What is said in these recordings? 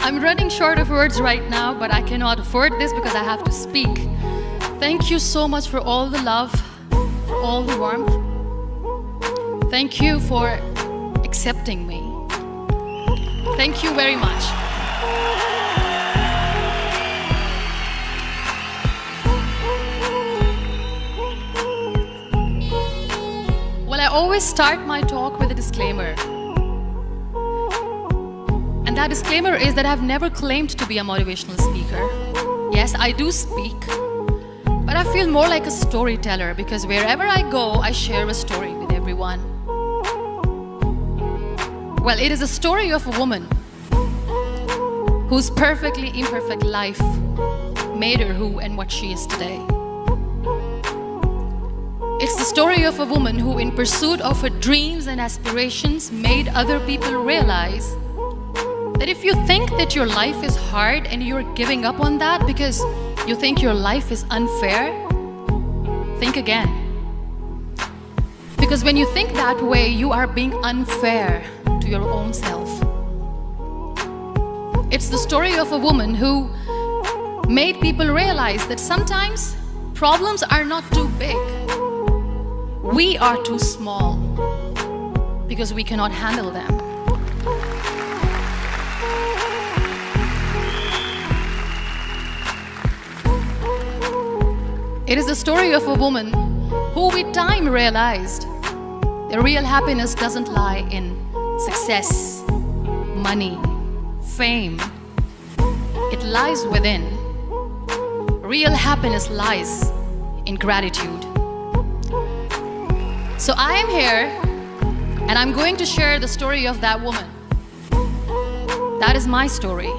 I'm running short of words right now, but I cannot afford this because I have to speak. Thank you so much for all the love, for all the warmth. Thank you for accepting me. Thank you very much. Well, I always start my talk with a disclaimer. And that disclaimer is that I've never claimed to be a motivational speaker. Yes, I do speak, but I feel more like a storyteller because wherever I go, I share a story with everyone. Well, it is a story of a woman whose perfectly imperfect life made her who and what she is today. It's the story of a woman who, in pursuit of her dreams and aspirations, made other people realize that if you think that your life is hard and you're giving up on that because you think your life is unfair, think again. Because when you think that way, you are being unfair to your own self. It's the story of a woman who made people realize that sometimes problems are not too big. We are too small because we cannot handle them. It is the story of a woman who with time realized the real happiness doesn't lie in success, money, fame. It lies within. Real happiness lies in gratitude. So I am here and I'm going to share the story of that woman. That is my story.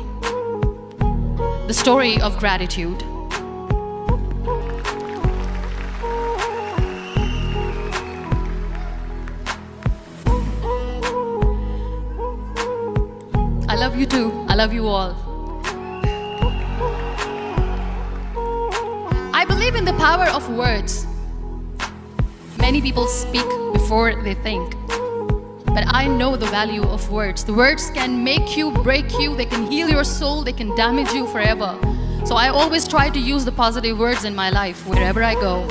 The story of gratitude. I love you too. I love you all. I believe in the power of words. Many people speak before they think. But I know the value of words. The words can make you, break you, they can heal your soul, they can damage you forever. So I always try to use the positive words in my life wherever I go.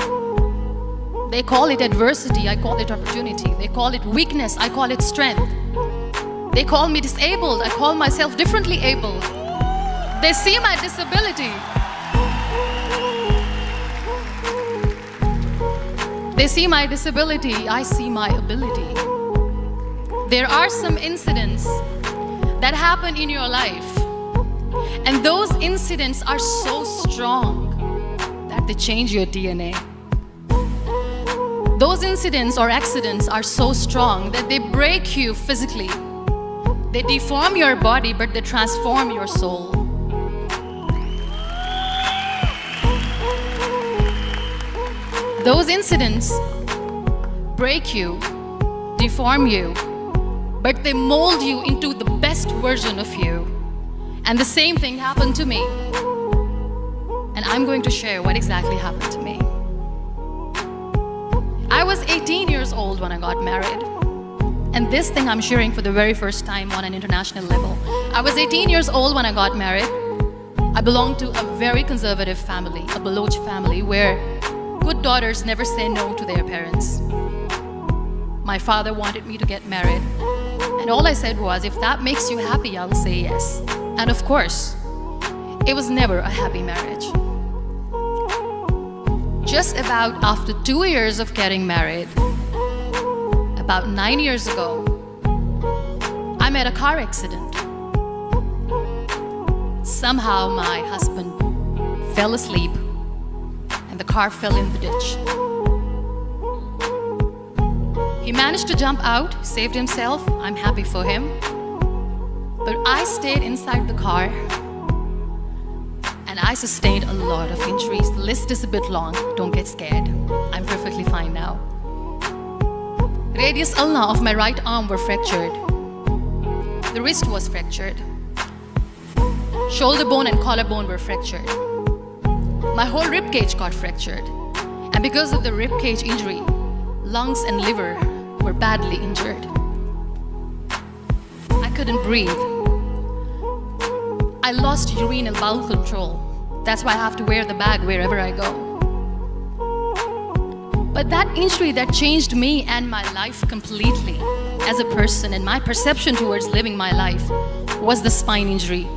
They call it adversity, I call it opportunity. They call it weakness, I call it strength. They call me disabled, I call myself differently abled. They see my disability. They see my disability, I see my ability. There are some incidents that happen in your life, and those incidents are so strong that they change your DNA. Those incidents or accidents are so strong that they break you physically. They deform your body, but they transform your soul. Those incidents break you, deform you, but they mold you into the best version of you. And the same thing happened to me. And I'm going to share what exactly happened to me. I was 18 years old when I got married. And this thing I'm sharing for the very first time on an international level. I was 18 years old when I got married. I belonged to a very conservative family, a Baloch family, where good daughters never say no to their parents. My father wanted me to get married, and all I said was, if that makes you happy, I'll say yes. And of course, it was never a happy marriage. Just about after 2 years of getting married, about 9 years ago, I met a car accident. Somehow my husband fell asleep and the car fell in the ditch. He managed to jump out, saved himself. I'm happy for him. But I stayed inside the car and I sustained a lot of injuries. The list is a bit long. Don't get scared. I'm perfectly fine now. Radius ulna of my right arm were fractured. The wrist was fractured. Shoulder bone and collarbone were fractured. My whole rib cage got fractured. And because of the rib cage injury, lungs and liver were badly injured. I couldn't breathe. I lost urine and bowel control. That's why I have to wear the bag wherever I go. But that injury that changed me and my life completely as a person and my perception towards living my life was the spine injury.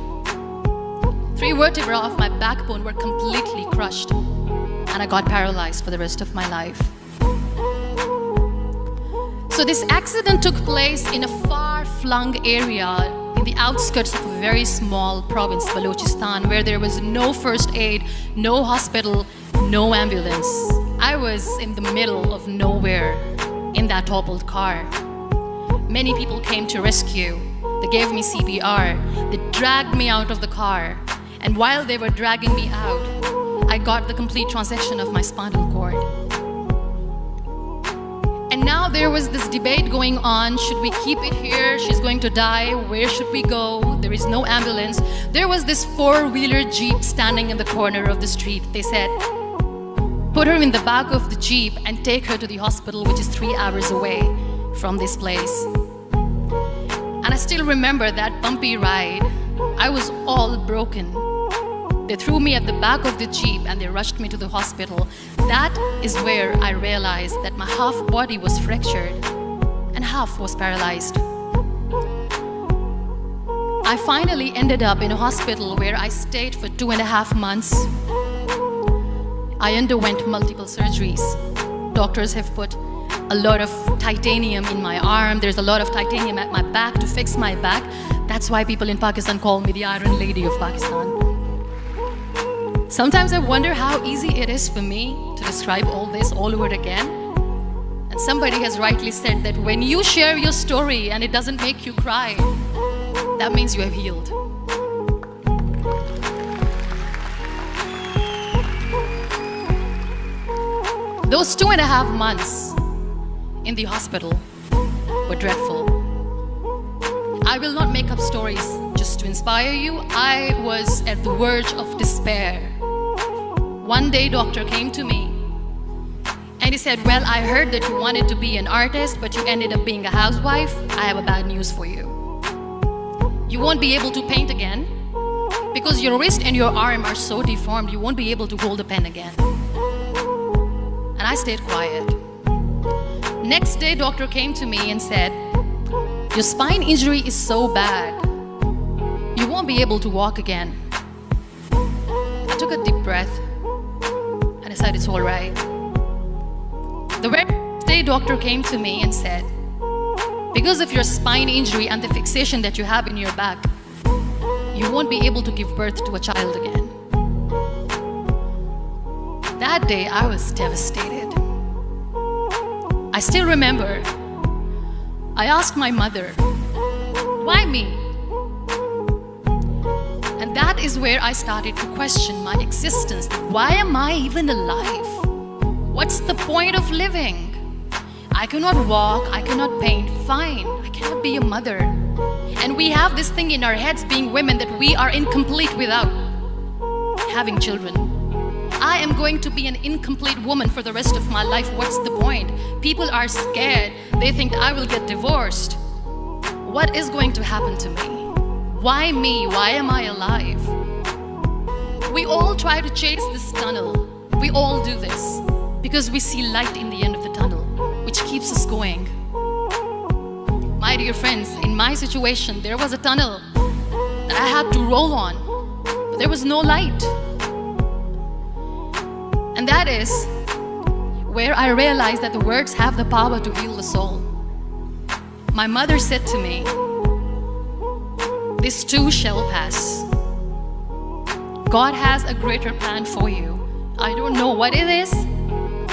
3 vertebrae of my backbone were completely crushed, and I got paralyzed for the rest of my life. So this accident took place in a far-flung area in the outskirts of a very small province, Balochistan, where there was no first aid, no hospital, no ambulance. I was in the middle of nowhere in that toppled car. Many people came to rescue. They gave me CPR. They dragged me out of the car. And while they were dragging me out, I got the complete transection of my spinal cord. And now there was this debate going on. Should we keep it here? She's going to die. Where should we go? There is no ambulance. There was this 4-wheeler Jeep standing in the corner of the street. They said, put her in the back of the Jeep and take her to the hospital, which is 3 hours away from this place. And I still remember that bumpy ride. I was all broken. They threw me at the back of the Jeep and they rushed me to the hospital. That is where I realized that my half body was fractured and half was paralyzed. I finally ended up in a hospital where I stayed for 2.5 months. I underwent multiple surgeries. Doctors have put a lot of titanium in my arm. There's a lot of titanium at my back to fix my back. That's why people in Pakistan call me the Iron Lady of Pakistan. Sometimes I wonder how easy it is for me to describe all this all over again. And somebody has rightly said that when you share your story and it doesn't make you cry, that means you have healed. Those 2.5 months in the hospital were dreadful. I will not make up stories just to inspire you. I was at the verge of despair. One day, doctor came to me and he said, well, I heard that you wanted to be an artist, but you ended up being a housewife. I have a bad news for you. You won't be able to paint again because your wrist and your arm are so deformed, you won't be able to hold a pen again. And I stayed quiet. Next day, doctor came to me and said, your spine injury is so bad, you won't be able to walk again. I took a deep breath and I said, it's all right. The very next day, doctor came to me and said, because of your spine injury and the fixation that you have in your back, you won't be able to give birth to a child again. That day, I was devastated. I still remember, I asked my mother, why me? And that is where I started to question my existence. Why am I even alive? What's the point of living? I cannot walk, I cannot paint, fine, I cannot be a mother. And we have this thing in our heads being women that we are incomplete without having children. I am going to be an incomplete woman for the rest of my life. What's the point? People are scared. They think I will get divorced. What is going to happen to me? Why me? Why am I alive? We all try to chase this tunnel. We all do this because we see light in the end of the tunnel, which keeps us going. My dear friends, in my situation, there was a tunnel that I had to roll on, but there was no light. And that is where I realized that the words have the power to heal the soul. My mother said to me, this too shall pass. God has a greater plan for you. I don't know what it is,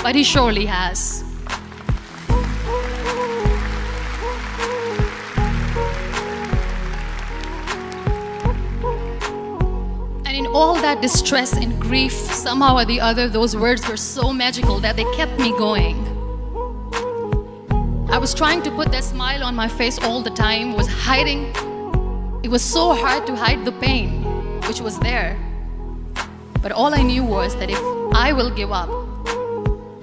but He surely has. All that distress and grief, somehow or the other, those words were so magical that they kept me going. I was trying to put that smile on my face all the time, was hiding. It was so hard to hide the pain, which was there. But all I knew was that if I will give up,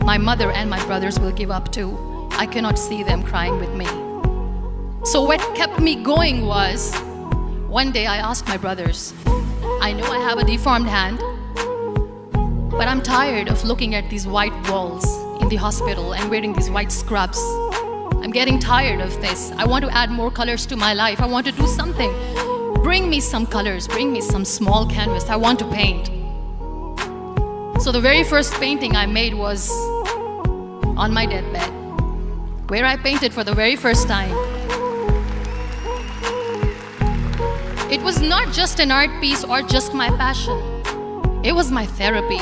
my mother and my brothers will give up too. I cannot see them crying with me. So what kept me going was, one day I asked my brothers, I know I have a deformed hand, but I'm tired of looking at these white walls in the hospital and wearing these white scrubs. I'm getting tired of this. I want to add more colors to my life. I want to do something. Bring me some colors, bring me some small canvas. I want to paint. So the very first painting I made was on my deathbed, where I painted for the very first time. It was not just an art piece or just my passion. It was my therapy.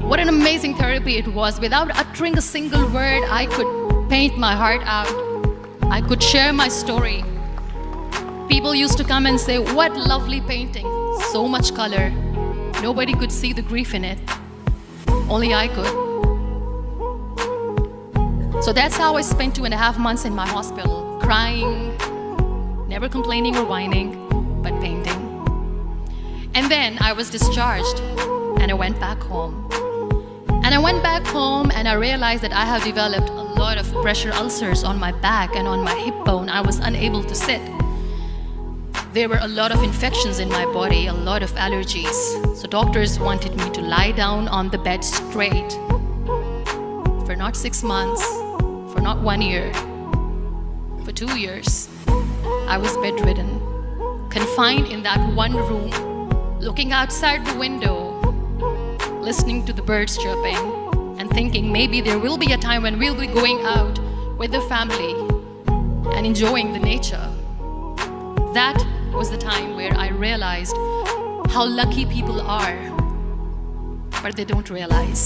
What an amazing therapy it was. Without uttering a single word, I could paint my heart out. I could share my story. People used to come and say, "What lovely painting, so much color." Nobody could see the grief in it. Only I could. So that's how I spent 2.5 months in my hospital, crying, never complaining or whining, but painting. And then I was discharged and I went back home. And I went back home and I realized that I have developed a lot of pressure ulcers on my back and on my hip bone. I was unable to sit. There were a lot of infections in my body, a lot of allergies. So doctors wanted me to lie down on the bed straight for not 6 months, for not 1 year, for 2 years. I was bedridden, confined in that one room, looking outside the window, listening to the birds chirping, and thinking maybe there will be a time when we'll be going out with the family and enjoying the nature. That was the time where I realized how lucky people are, but they don't realize.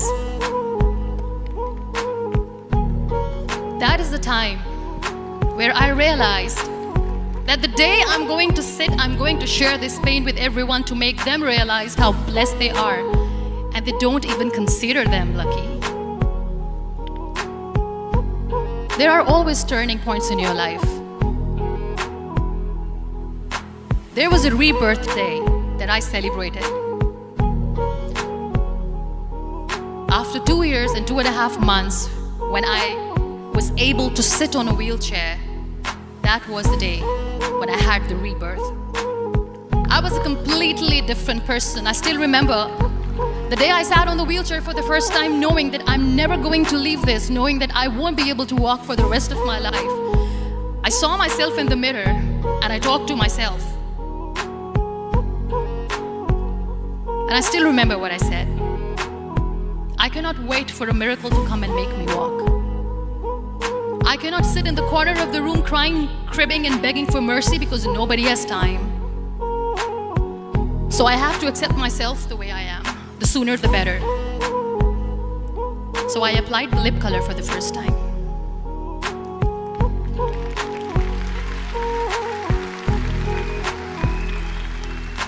That is the time where I realized that the day I'm going to sit, I'm going to share this pain with everyone to make them realize how blessed they are, and they don't even consider them lucky. There are always turning points in your life. There was a rebirth day that I celebrated. After 2 years and 2.5 months, when I was able to sit on a wheelchair, that was the day when I had the rebirth. I was a completely different person. I still remember the day I sat on the wheelchair for the first time, knowing that I'm never going to leave this, knowing that I won't be able to walk for the rest of my life. I saw myself in the mirror and I talked to myself. And I still remember what I said. I cannot wait for a miracle to come and make me walk. I cannot sit in the corner of the room crying, cribbing and begging for mercy because nobody has time. So I have to accept myself the way I am. The sooner the better. So I applied the lip color for the first time.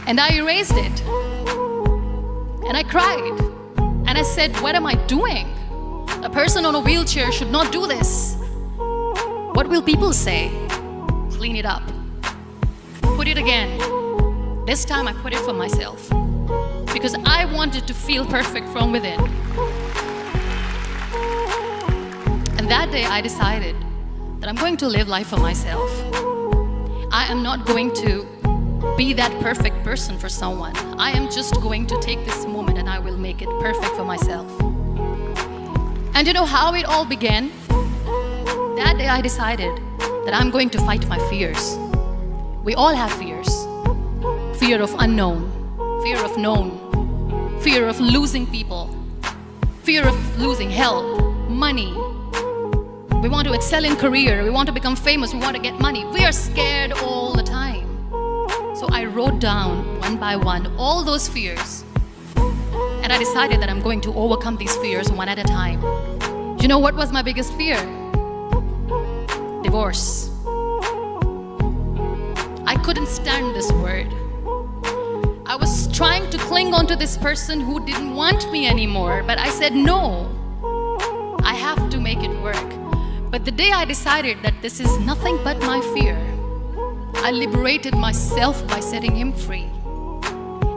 And I erased it. And I cried. And I said, what am I doing? A person on a wheelchair should not do this. What will people say? Clean it up. Put it again. This time I put it for myself. Because I wanted to feel perfect from within. And that day I decided that I'm going to live life for myself. I am not going to be that perfect person for someone. I am just going to take this moment and I will make it perfect for myself. And you know how it all began? That day I decided that I'm going to fight my fears. We all have fears. Fear of unknown, fear of known, fear of losing people, fear of losing health, money. We want to excel in career, we want to become famous, we want to get money. We are scared all the time. So I wrote down one by one all those fears. And I decided that I'm going to overcome these fears one at a time. You know what was my biggest fear? Divorce. I couldn't stand this word. I was trying to cling on to this person who didn't want me anymore, but I said no. I have to make it work. But the day I decided that this is nothing but my fear, I liberated myself by setting him free.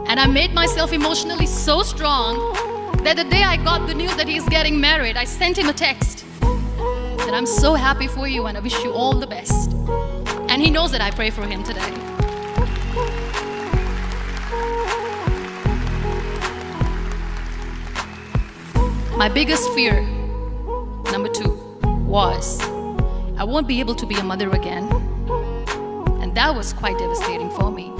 And I made myself emotionally so strong that the day I got the news that he's getting married, I sent him a text that I'm so happy for you and I wish you all the best. And he knows that I pray for him today. My biggest fear, number 2, was I won't be able to be a mother again. And that was quite devastating for me.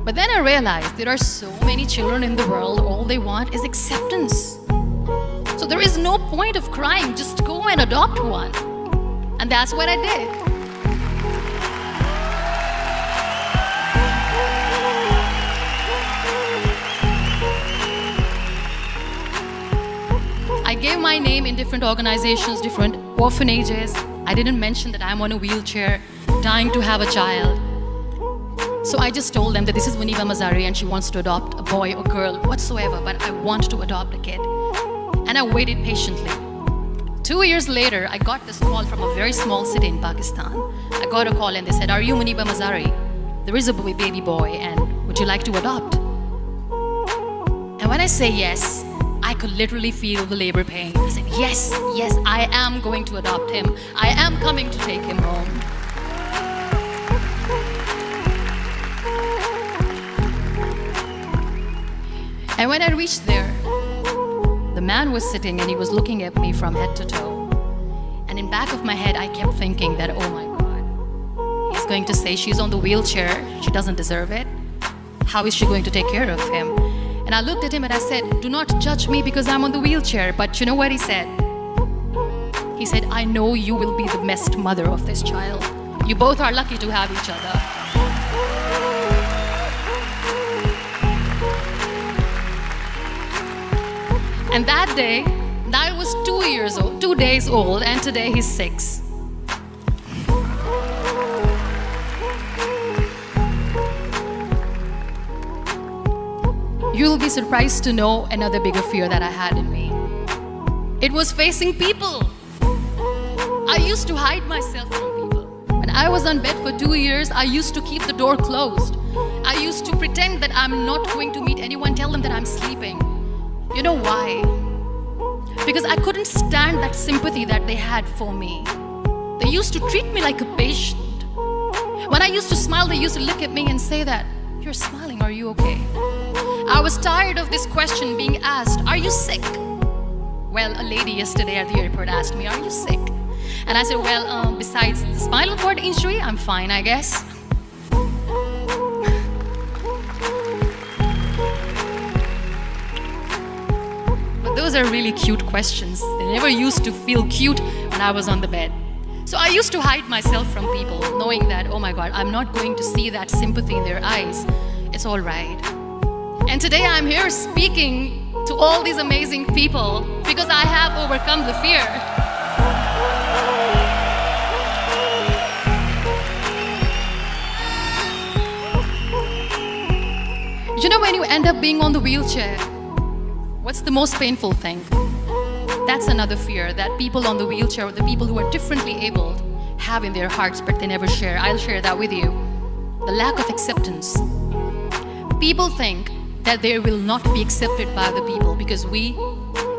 But then I realized there are so many children in the world, all they want is acceptance. So there is no point of crying, just go and adopt one. And that's what I did. I gave my name in different organizations, different orphanages. I didn't mention that I'm on a wheelchair, dying to have a child. So I just told them that this is Muniba Mazari and she wants to adopt a boy or girl, whatsoever, but I want to adopt a kid. And I waited patiently. 2 years later, I got this call from a very small city in Pakistan. I got a call and they said, "Are you Muniba Mazari? There is a baby boy and would you like to adopt?" And when I say yes, I could literally feel the labor pain. I said, yes, I am going to adopt him. I am coming to take him home. And when I reached there, the man was sitting and he was looking at me from head to toe. And in back of my head, I kept thinking that, oh my God, he's going to say she's on the wheelchair, she doesn't deserve it. How is she going to take care of him? And I looked at him and I said, do not judge me because I'm on the wheelchair. But you know what he said? He said, I know you will be the best mother of this child. You both are lucky to have each other. And that day, I was 2 days old, and today he's 6. You'll be surprised to know another bigger fear that I had in me. It was facing people. I used to hide myself from people. When I was on bed for 2 years, I used to keep the door closed. I used to pretend that I'm not going to meet anyone, tell them that I'm sleeping. You know why? Because I couldn't stand that sympathy that they had for me. They used to treat me like a patient. When I used to smile, they used to look at me and say that, "You're smiling, are you okay?" I was tired of this question being asked, "Are you sick?" Well, a lady yesterday at the airport asked me, "Are you sick?" And I said, well, besides the spinal cord injury, I'm fine, I guess. But those are really cute questions. They never used to feel cute when I was on the bed. So I used to hide myself from people, knowing that, oh my God, I'm not going to see that sympathy in their eyes. It's all right. And today I'm here speaking to all these amazing people because I have overcome the fear. You know, when you end up being on the wheelchair, what's the most painful thing? That's another fear that people on the wheelchair, or the people who are differently abled, have in their hearts, but they never share. I'll share that with you. The lack of acceptance. People think that they will not be accepted by other people because we,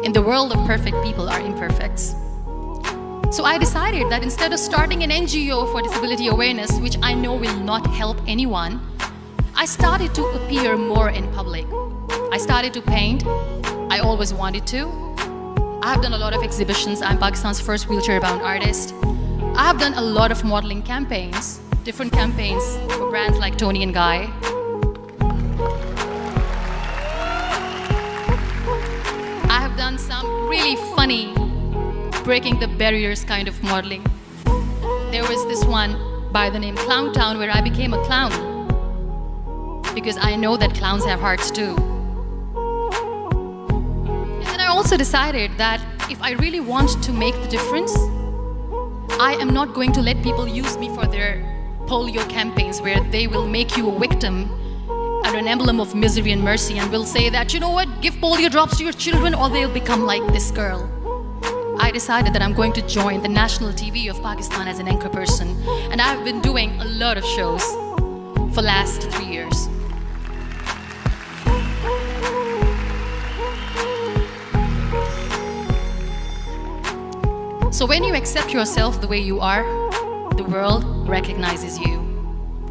in the world of perfect people, are imperfects. So I decided that instead of starting an NGO for disability awareness, which I know will not help anyone, I started to appear more in public. I started to paint. I always wanted to. I have done a lot of exhibitions. I'm Pakistan's first wheelchair-bound artist. I have done a lot of modeling campaigns, different campaigns for brands like Tony and Guy. I have done some really funny, breaking the barriers kind of modeling. There was this one by the name Clown Town where I became a clown because I know that clowns have hearts too. And then I also decided that if I really want to make the difference, I am not going to let people use me for their polio campaigns where they will make you a victim and an emblem of misery and mercy and will say that, you know what, give polio drops to your children or they'll become like this girl. I decided that I'm going to join the national TV of Pakistan as an anchor person, and I've been doing a lot of shows for the last 3 years. So when you accept yourself the way you are, the world recognizes you.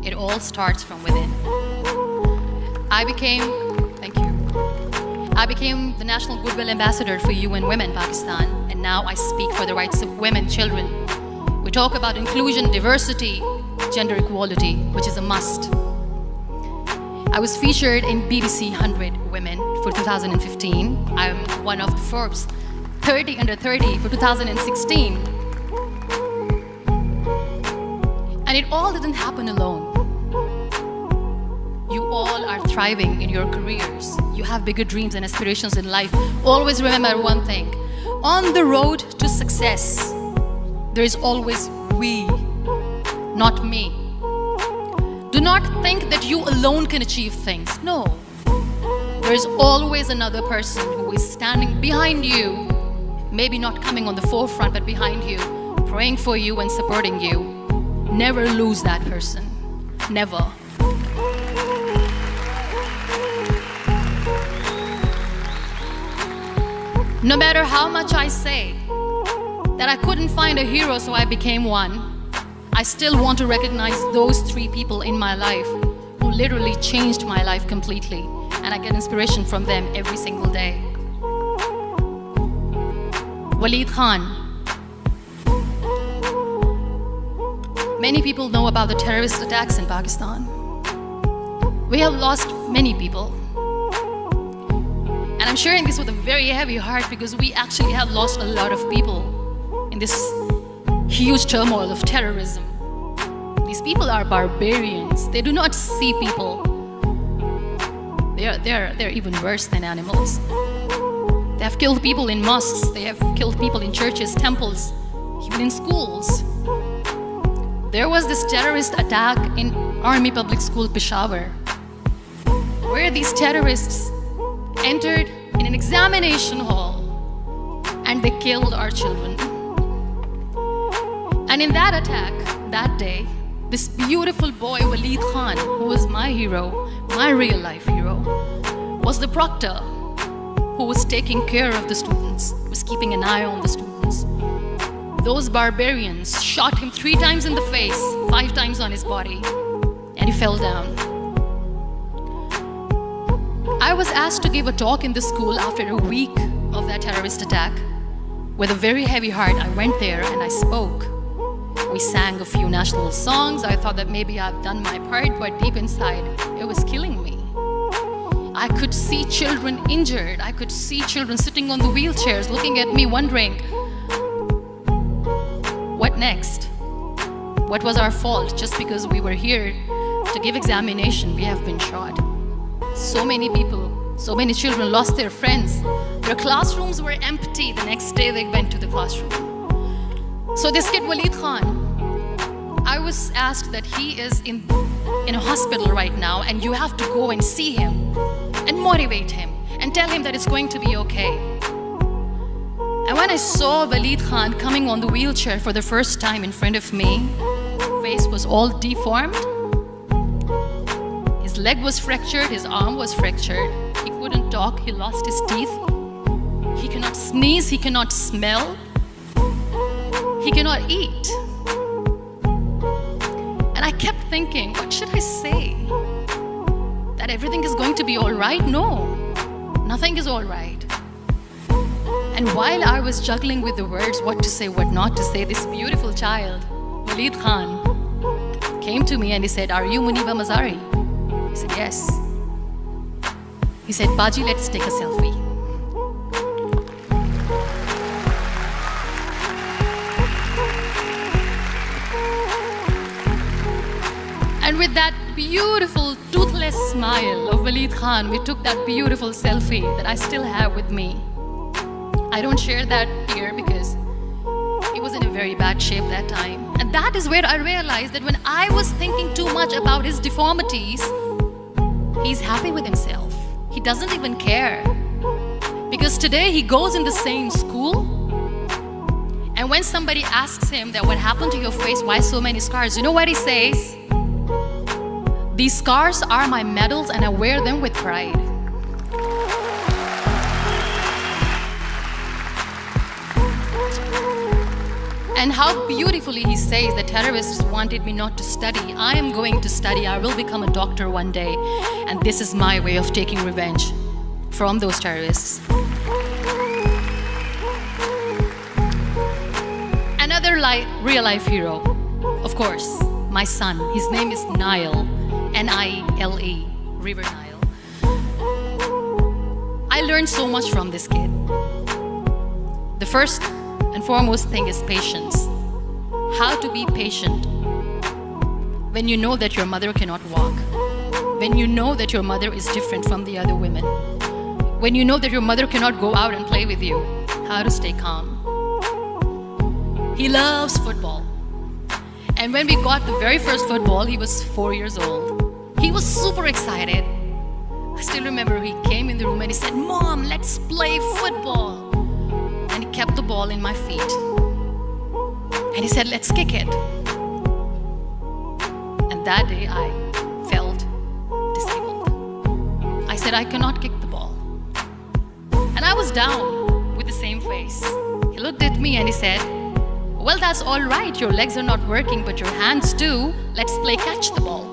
It all starts from within. I became the National Goodwill Ambassador for UN Women Pakistan, and now I speak for the rights of women, children. We talk about inclusion, diversity, gender equality, which is a must. I was featured in BBC 100 Women for 2015. I'm one of the Forbes 30 under 30 for 2016. And it all didn't happen alone. You all are thriving in your careers. You have bigger dreams and aspirations in life. Always remember one thing. On the road to success, there is always we, not me. Do not think that you alone can achieve things. No. There is always another person who is standing behind you, maybe not coming on the forefront, but behind you, praying for you and supporting you. Never lose that person. Never. No matter how much I say that I couldn't find a hero, so I became one, I still want to recognize those 3 people in my life who literally changed my life completely, and I get inspiration from them every single day. Waleed Khan. Many people know about the terrorist attacks in Pakistan. We have lost many people. And I'm sharing this with a very heavy heart because we actually have lost a lot of people in this huge turmoil of terrorism. These people are barbarians. They do not see people. They're even worse than animals. They have killed people in mosques. They have killed people in churches, temples, even in schools. There was this terrorist attack in Army Public School, Peshawar, where these terrorists entered in an examination hall and they killed our children. And in that attack, that day, this beautiful boy, Waleed Khan, who was my hero, my real life hero, was the proctor who was taking care of the students, was keeping an eye on the students. Those barbarians shot him 3 times in the face, 5 times on his body, and he fell down. I was asked to give a talk in the school after a week of that terrorist attack. With a very heavy heart, I went there and I spoke. We sang a few national songs. I thought that maybe I've done my part, but deep inside, it was killing me. I could see children injured. I could see children sitting on the wheelchairs, looking at me, wondering, what next? What was our fault? Just because we were here to give examination, we have been shot. So many people, so many children lost their friends. Their classrooms were empty. The next day they went to the classroom. So this kid, Waleed Khan, I was asked that he is in a hospital right now, and you have to go and see him and motivate him and tell him that it's going to be okay. And when I saw Waleed Khan coming on the wheelchair for the first time in front of me, his face was all deformed. His leg was fractured, his arm was fractured. He couldn't talk, he lost his teeth. He cannot sneeze, he cannot smell. He cannot eat. And I kept thinking, what should I say? That everything is going to be all right? No, nothing is all right. And while I was juggling with the words, what to say, what not to say, this beautiful child, Waleed Khan, came to me and he said, "Are you Muniba Mazari?" I said, "Yes." He said, "Baji, let's take a selfie." And with that beautiful, toothless smile of Waleed Khan, we took that beautiful selfie that I still have with me. I don't share that here because he was in a very bad shape that time. And that is where I realized that when I was thinking too much about his deformities, he's happy with himself. He doesn't even care. Because today he goes in the same school, and when somebody asks him that what happened to your face, why so many scars, you know what he says? "These scars are my medals and I wear them with pride." And how beautifully he says that terrorists wanted me not to study. I am going to study. I will become a doctor one day. And this is my way of taking revenge from those terrorists. Another real-life hero, of course, my son. His name is Nile, N-I-L-E, River Nile. I learned so much from this kid. The first and foremost thing is patience. How to be patient when you know that your mother cannot walk, when you know that your mother is different from the other women, when you know that your mother cannot go out and play with you. How to stay calm. He loves football. And when we got the very first football, he was 4 years old. He was super excited. I still remember he came in the room and he said, "Mom, let's play football." And he kept the ball in my feet. And he said, "Let's kick it." And that day I felt disabled. I said, "I cannot kick the ball." And I was down with the same face. He looked at me and he said, "Well, that's all right. Your legs are not working, but your hands do. Let's play catch the ball."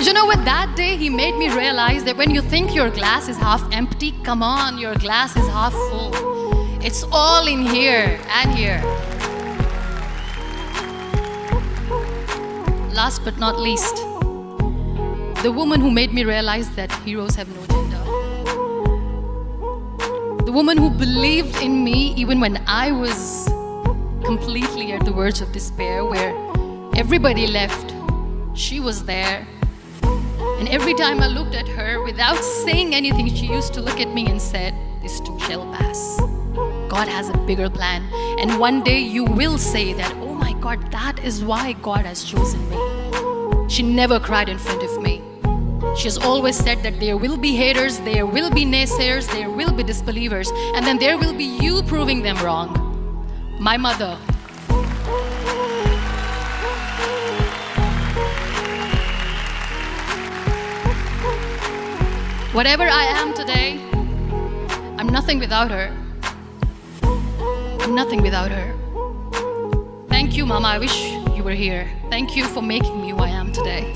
You know what? That day he made me realize that when you think your glass is half empty, come on, your glass is half full. It's all in here and here. Last but not least, the woman who made me realize that heroes have no gender. The woman who believed in me even when I was completely at the verge of despair, where everybody left. She was there. And every time I looked at her, without saying anything, she used to look at me and said, "This too shall pass. God has a bigger plan. And one day you will say that, oh my God, that is why God has chosen me." She never cried in front of me. She has always said that there will be haters, there will be naysayers, there will be disbelievers, and then there will be you proving them wrong. My mother. Whatever I am today, I'm nothing without her. I'm nothing without her. Thank you, Mama. I wish you were here. Thank you for making me who I am today.